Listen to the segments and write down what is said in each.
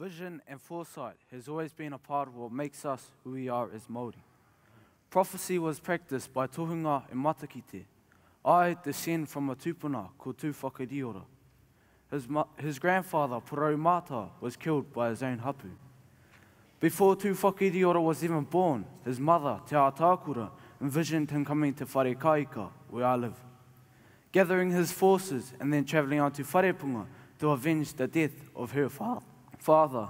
Vision and foresight has always been a part of what makes us who we are as Māori. Prophecy was practiced by tohunga and matakite. I descend from a tupuna ko tū whakariora. His grandfather, Porou Mata, was killed by his own hapu. Before tū whakariora was even born, his mother, Te Atakura, envisioned him coming to Whare Kaika, where I live, gathering his forces and then travelling on to Wharepunga to avenge the death of her father.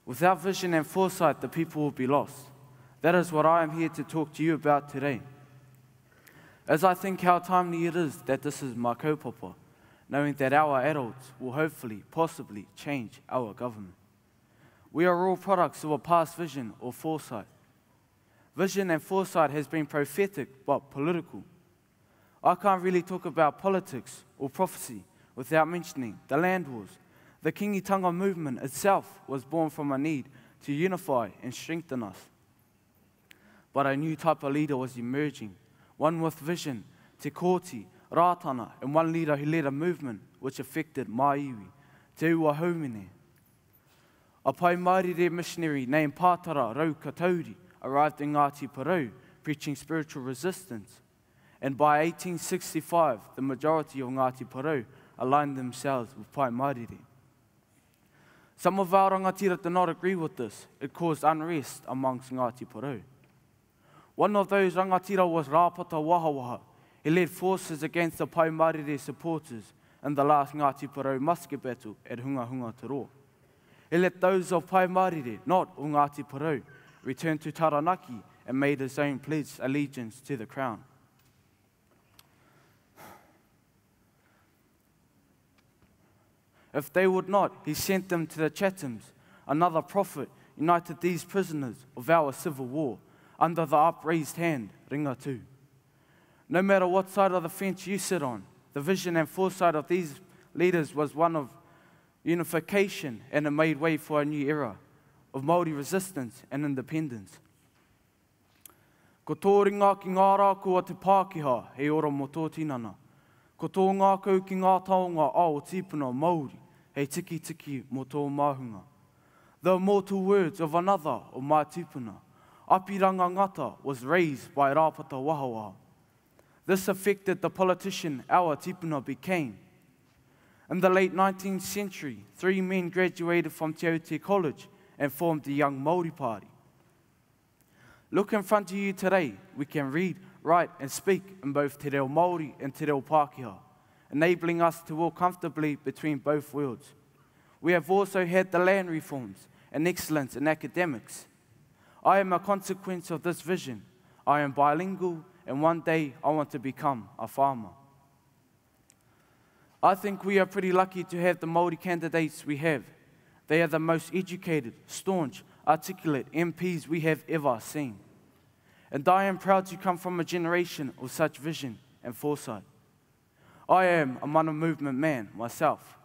Without vision and foresight, the people will be lost. That is what I am here to talk to you about today. As I think how timely it is that this is my kaupapa, knowing that our adults will hopefully, possibly change our government. We are all products of a past vision or foresight. Vision and foresight has been prophetic but political. I can't really talk about politics or prophecy without mentioning the land wars. The kingitanga movement itself was born from a need to unify and strengthen us. But a new type of leader was emerging, one with vision, te kōti, rātana, and one leader who led a movement which affected Māiwi, te ua haumene. A pai Māori missionary named Pātara Rau Katauri arrived in Ngāti Porou, preaching spiritual resistance. And by 1865, the majority of Ngāti Porou aligned themselves with Pai Mārire. Some of our rangatira did not agree with this. It caused unrest amongst Ngāti Porou. One of those rangatira was Rāpata Wahawaha. He led forces against the Pai Mārire supporters in the last Ngāti Porou musket battle at Hunga Hunga Te Roa. He let those of Pai Mārire, not of Ngāti Porou, return to Taranaki and made his own pledge allegiance to the crown. If they would not, he sent them to the Chathams. Another prophet united these prisoners of our civil war under the upraised hand, Ringatu. No matter what side of the fence you sit on, the vision and foresight of these leaders was one of unification, and it made way for a new era of Māori resistance and independence. Ko tō ringa ki ngā rā kua te Pākehā, he ora mo tō tinana. Ko tō ngā kau ki ngā taonga ao tīpuna Māori, hei tiki tiki mo tō māhunga. The immortal words of another of my tīpuna, Apiranga ngata, was raised by Rāpata Wahawaha. This affected the politician our tīpuna became. In the late 19th century, 3 men graduated from Te Aute College and formed the Young Māori Party. Look in front of you today, we can read, write and speak in both Te Reo Māori and Te Reo Pākehā, enabling us to walk comfortably between both worlds. We have also had the land reforms and excellence in academics. I am a consequence of this vision. I am bilingual, and one day I want to become a farmer. I think we are pretty lucky to have the Māori candidates we have. They are the most educated, staunch, articulate MPs we have ever seen. And I am proud to come from a generation of such vision and foresight. I am a mana movement man myself.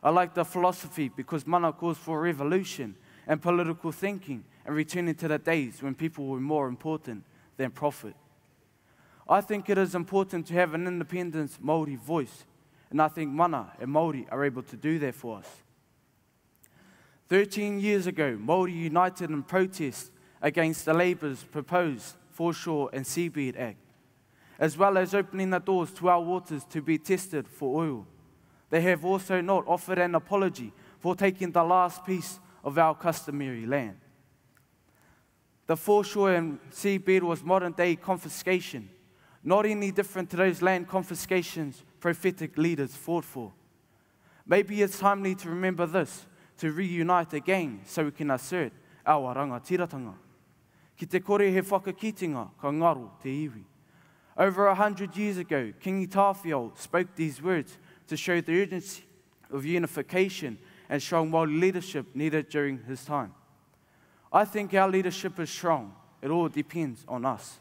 I like the philosophy because mana calls for revolution and political thinking and returning to the days when people were more important than profit. I think it is important to have an independent Māori voice, and I think mana and Māori are able to do that for us. 13 years ago, Māori united in protest against the Labour's proposed Foreshore and Seabed Act, as well as opening the doors to our waters to be tested for oil. They have also not offered an apology for taking the last piece of our customary land. The Foreshore and Seabed was modern-day confiscation, not any different to those land confiscations prophetic leaders fought for. Maybe it's timely to remember this, to reunite again so we can assert our rangatiratanga. Ki te kore he whakakitinga ka ngaro te iwi. Over 100 years ago, Kingi Tāwhiao spoke these words to show the urgency of unification and strong Māori leadership needed during his time. I think our leadership is strong. It all depends on us.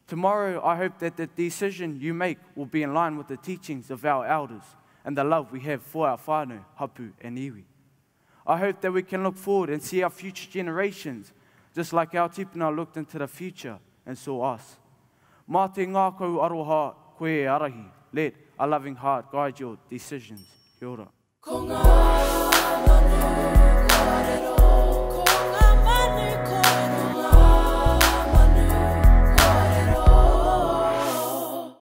Tomorrow, I hope that the decision you make will be in line with the teachings of our elders and the love we have for our whānau, hapu and iwi. I hope that we can look forward and see our future generations just like our tipuna looked into the future and saw us. Mā te ngākau aroha koe e arahi, Let a loving heart guide your decisions. Kia ora.